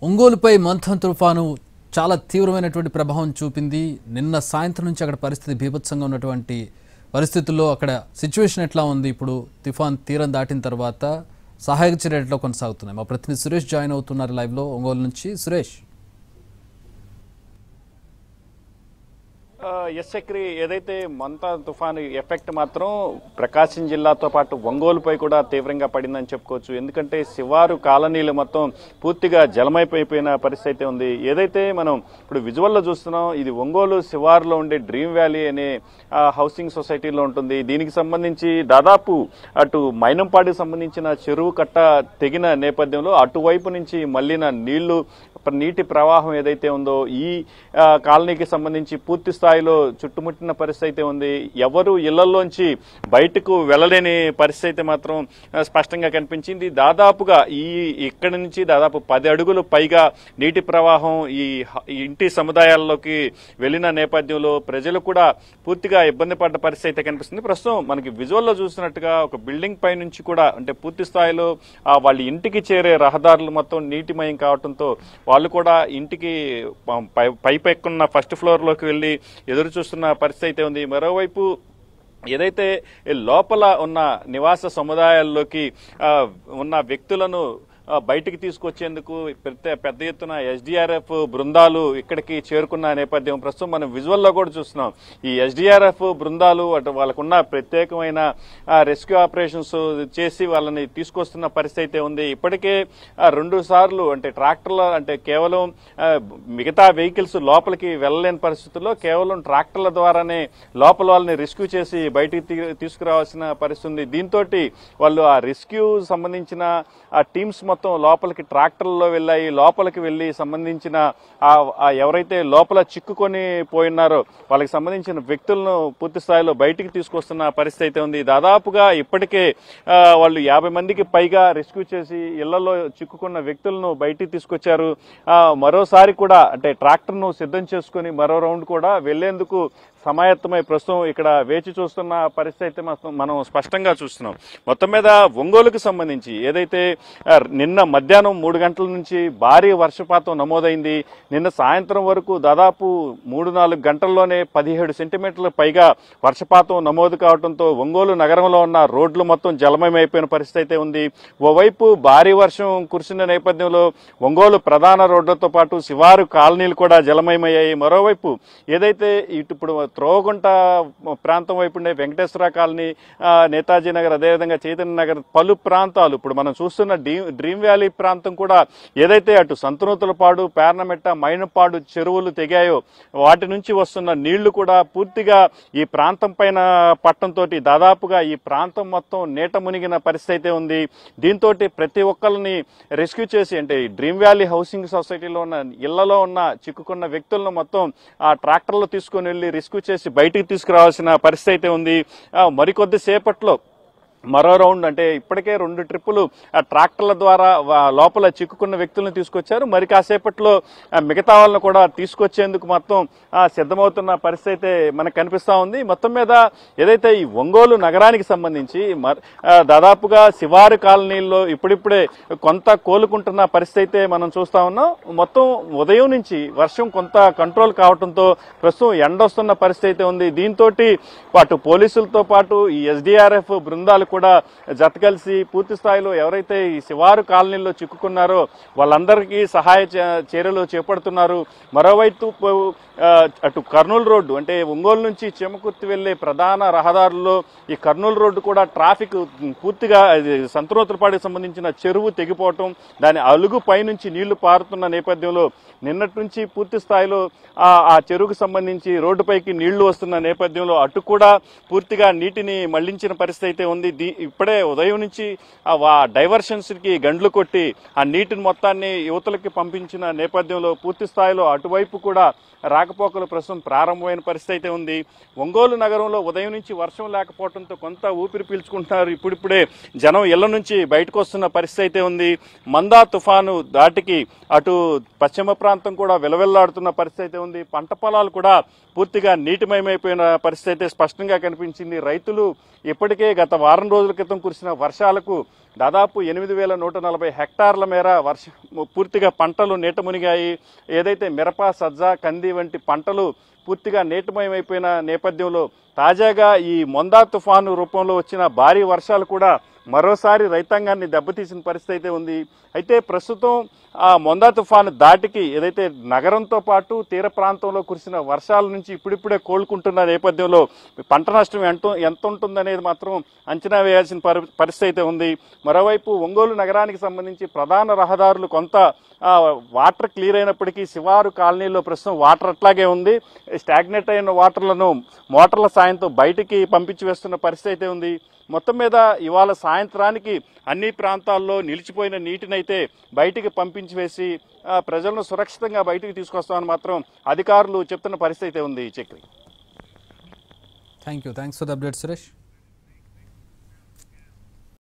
ఒంగోలుపై మంథన్ తుఫాను చాలా తీవ్రమైనటువంటి ప్రభావం చూపింది. నిన్న సాయంత్రం నుంచి అక్కడ పరిస్థితి బీభత్సంగా ఉన్నటువంటి పరిస్థితుల్లో అక్కడ సిచ్యువేషన్ ఎట్లా ఉంది? ఇప్పుడు తుఫాన్ తీరం దాటిన తర్వాత సహాయక చర్యలు ఎట్లా కొనసాగుతున్నాయి? మా ప్రతినిధి సురేష్ జాయిన్ అవుతున్నారు లైవ్లో ఒంగోలు నుంచి. సురేష్, ఎస్ చక్రి, ఏదైతే మంథన్ తుఫాను ఎఫెక్ట్ మాత్రం ప్రకాశం జిల్లాతో పాటు ఒంగోలుపై కూడా తీవ్రంగా పడిందని చెప్పుకోవచ్చు. ఎందుకంటే శివారు కాలనీలు మొత్తం పూర్తిగా జలమైపోయిన పరిస్థితి ఉంది. ఏదైతే మనం ఇప్పుడు విజువల్లో చూస్తున్నాం, ఇది ఒంగోలు శివారులో ఉండే డ్రీమ్ వ్యాలీ అనే హౌసింగ్ సొసైటీలో ఉంటుంది. దీనికి సంబంధించి దాదాపు అటు మైనంపాడికి సంబంధించిన చెరువు కట్ట తెగిన నేపథ్యంలో అటువైపు నుంచి మళ్ళిన నీటి ప్రవాహం ఏదైతే ఉందో ఈ కాలనీకి సంబంధించి పూర్తి స్థాయిలో చుట్టుముట్టిన పరిస్థితి ఉంది. ఎవరు ఇళ్లలోంచి బయటకు వెళ్ళలేని పరిస్థితి మాత్రం స్పష్టంగా కనిపించింది. దాదాపుగా ఇక్కడి నుంచి దాదాపు 10 అడుగులు పైగా నీటి ప్రవాహం ఈ ఇంటి సముదాయాల్లోకి వెళ్లిన నేపథ్యంలో ప్రజలు కూడా పూర్తిగా ఇబ్బంది పడ్డ పరిస్థితి కనిపిస్తుంది. ప్రస్తుతం మనకి విజువల్లో చూసినట్టుగా ఒక బిల్డింగ్ పై నుంచి కూడా అంటే పూర్తి స్థాయిలో వాళ్ళ ఇంటికి చేరే రహదారులు మొత్తం నీటిమయం కావడంతో వాళ్ళు కూడా ఇంటికి పైపెక్కున్న ఫస్ట్ ఫ్లోర్ లోకి వెళ్లి ఎదురు చూస్తున్న పరిస్థితి ఉంది. మరోవైపు ఏదైతే లోపల ఉన్న నివాస సముదాయాల్లోకి ఉన్న వ్యక్తులను బయటికి తీసుకొచ్చేందుకు పెద్ద ఎత్తున ఎస్డీఆర్ఎఫ్ బృందాలు ఇక్కడికి చేరుకున్న నేపథ్యం ప్రస్తుతం మనం విజువల్లో కూడా చూస్తున్నాం. ఈ ఎస్డీఆర్ఎఫ్ బృందాలు అటు వాళ్ళకున్న ప్రత్యేకమైన రెస్క్యూ ఆపరేషన్స్ చేసి వాళ్ళని తీసుకొస్తున్న పరిస్థితి ఉంది. ఇప్పటికే 2 సార్లు అంటే ట్రాక్టర్ల అంటే కేవలం మిగతా వెహికల్స్ లోపలికి వెళ్ళలేని పరిస్థితుల్లో కేవలం ట్రాక్టర్ల ద్వారానే లోపల వాళ్ళని రెస్క్యూ చేసి బయటికి తీసుకురావాల్సిన పరిస్థితి ఉంది. దీంతో వాళ్ళు ఆ రెస్క్యూ సంబంధించిన ఆ టీమ్స్ మొత్తం లోపలికి ట్రాక్టర్లలో వెళ్ళాయి. లోపలికి వెళ్లి సంబంధించిన ఎవరైతే లోపల చిక్కుకొని పోయినారో వాళ్ళకి సంబంధించిన వ్యక్తులను పూర్తి స్థాయిలో బయటికి తీసుకొస్తున్న పరిస్థితి ఉంది. దాదాపుగా ఇప్పటికే వాళ్ళు 50 మందికి పైగా రెస్క్యూ చేసి ఇళ్లలో చిక్కుకున్న వ్యక్తులను బయటికి తీసుకొచ్చారు. మరోసారి కూడా అంటే ట్రాక్టర్ను సిద్ధం చేసుకుని మరో రౌండ్ కూడా వెళ్లేందుకు సమాయత్తమై ప్రస్తుతం ఇక్కడ వేచి చూస్తున్న పరిస్థితి మనం స్పష్టంగా చూస్తున్నాం. మొత్తం మీద ఒంగోలుకు సంబంధించి ఏదైతే నిన్న మధ్యాహ్నం 3 గంటల నుంచి భారీ వర్షపాతం నమోదైంది. నిన్న సాయంత్రం వరకు దాదాపు 3-4 గంటల్లోనే 17 సెంటీమీటర్ల పైగా వర్షపాతం నమోదు కావడంతో ఒంగోలు నగరంలో ఉన్న రోడ్లు మొత్తం జలమయమైపోయిన పరిస్థితి ఉంది. ఓవైపు భారీ వర్షం కురిసిన నేపథ్యంలో ఒంగోలు ప్రధాన రోడ్లతో పాటు శివారు కాలనీలు కూడా జలమయమయ్యాయి. మరోవైపు ఏదైతే ఇప్పుడు త్రోగుంట ప్రాంతం వైపు ఉండే వెంకటేశ్వర కాలనీ, నేతాజీ నగర్, అదేవిధంగా చైతన్య నగర్ పలు ప్రాంతాలు ఇప్పుడు మనం చూస్తున్న డ్రీమ్ వ్యాలీ ప్రాంతం కూడా ఏదైతే అటు సంతనూతలపాడు, పేర్నమెట్ట, మైనపాడు చెరువులు తెగాయో వాటి నుంచి వస్తున్న నీళ్లు కూడా పూర్తిగా ఈ ప్రాంతం పైన పట్టంతో దాదాపుగా ఈ ప్రాంతం మొత్తం నీట మునిగిన పరిస్థితి ఉంది. దీంతో ప్రతి ఒక్కరిని రెస్క్యూ చేసి అంటే డ్రీమ్ వ్యాలీ హౌసింగ్ సొసైటీలో ఉన్న ఇళ్లలో ఉన్న చిక్కుకున్న వ్యక్తులను మొత్తం ఆ ట్రాక్టర్లో తీసుకుని వెళ్లి రెస్క్యూ చేసి బయటికి తీసుకురావాల్సిన పరిస్థితి ఉంది. మరికొద్ది సేపట్లో మరో రౌండ్ అంటే ఇప్పటికే 2 ట్రిప్పులు ట్రాక్టర్ల ద్వారా లోపల చిక్కుకున్న వ్యక్తులను తీసుకొచ్చారు. మరి కాసేపట్లో మిగతా వాళ్ళను కూడా తీసుకొచ్చేందుకు మొత్తం సిద్ధమవుతున్న పరిస్థితి మనకు కనిపిస్తా ఉంది. మొత్తం మీద ఏదైతే ఈ ఒంగోలు నగరానికి సంబంధించి దాదాపుగా శివారు కాలనీల్లో ఇప్పుడిప్పుడే కొంత కోలుకుంటున్న పరిస్థితి మనం చూస్తా ఉన్నాం. మొత్తం ఉదయం నుంచి వర్షం కొంత కంట్రోల్ కావడంతో ప్రస్తుతం ఎండొస్తున్న పరిస్థితి ఉంది. దీంతో అటు పోలీసులతో పాటు ఈ ఎస్డీఆర్ఎఫ్ బృందాలు కూడా జత కలిసి పూర్తి స్థాయిలో ఎవరైతే ఈ శివారు కాలనీల్లో చిక్కుకున్నారో వాళ్ళందరికీ సహాయ చర్యలు చేపడుతున్నారు. మరోవైపు అటు కర్నూలు రోడ్డు అంటే ఒంగోలు నుంచి చెమకుర్తి వెళ్లే ప్రధాన రహదారుల్లో ఈ కర్నూలు రోడ్డు కూడా ట్రాఫిక్ పూర్తిగా సంతనూతలపాడికి సంబంధించిన చెరువు తెగిపోవటం, దాని అలుగు పైనుంచి నీళ్లు పారుతున్న నేపథ్యంలో నిన్నటి నుంచి పూర్తి స్థాయిలో ఆ చెరువుకు సంబంధించి రోడ్డుపైకి నీళ్లు వస్తున్న నేపథ్యంలో అటు కూడా పూర్తిగా నీటిని మళ్లించిన పరిస్థితి ఉంది. ఇప్పుడే ఉదయం నుంచి డైవర్షన్స్ కి గండ్లు కొట్టి ఆ నీటిని మొత్తాన్ని యువతలకి పంపించిన నేపథ్యంలో పూర్తి స్థాయిలో అటువైపు కూడా రాకపోకలు ప్రస్తుతం ప్రారంభమైన పరిస్థితి ఉంది. ఒంగోలు నగరంలో ఉదయం నుంచి వర్షం లేకపోవడంతో కొంత ఊపిరి పీల్చుకుంటున్నారు. ఇప్పుడిప్పుడే జనం ఇళ్ల నుంచి బయటకు వస్తున్న పరిస్థితి ఉంది. మందా తుఫాను దాటికి అటు పశ్చిమ ప్రాంతం కూడా విలవిల్లాడుతున్న పరిస్థితి ఉంది. పంట పొలాలు కూడా పూర్తిగా నీటిమయమైపోయిన పరిస్థితి స్పష్టంగా కనిపించింది. రైతులు ఇప్పటికే గత వారం రోజుల క్రితం కురిసిన వర్షాలకు దాదాపు 8,140 హెక్టార్ల మేర పూర్తిగా పంటలు నీట మునిగాయి. ఏదైతే మిరప, సజ్జ, కంది వంటి పంటలు పూర్తిగా నీటమయమైపోయిన నేపథ్యంలో తాజాగా ఈ మొందా తుఫాను రూపంలో వచ్చిన భారీ వర్షాలు కూడా మరోసారి రైతాంగాన్ని దెబ్బతీసిన పరిస్థితి అయితే ఉంది. అయితే ప్రస్తుతం ఆ మొందా తుఫాను దాటికి ఏదైతే నగరంతో పాటు తీర ప్రాంతంలో కురిసిన వర్షాల నుంచి ఇప్పుడిప్పుడే కోలుకుంటున్న నేపథ్యంలో పంట నష్టం ఎంత ఉంటుందనేది మాత్రం అంచనా వేయాల్సిన పరిస్థితి అయితే ఉంది. మరోవైపు ఒంగోలు నగరానికి సంబంధించి ప్రధాన రహదారులు కొంత వాటర్ క్లియర్ అయినప్పటికీ శివారు కాలనీలో ప్రస్తుతం వాటర్ అట్లాగే ఉంది. స్టాగ్నేట్ అయిన వాటర్లను మోటార్ల సాయంతో బయటికి పంపించి వేస్తున్న పరిస్థితి అయితే ఉంది. మొత్తం మీద ఇవాళ సాయంత్రానికి అన్ని ప్రాంతాల్లో నిలిచిపోయిన నీటినైతే బయటికి పంపించి వేసి ప్రజలను సురక్షితంగా బయటికి తీసుకొస్తామని మాత్రం అధికారులు చెప్తున్న పరిస్థితి అయితే ఉంది. Chakri, thanks for the update Suresh.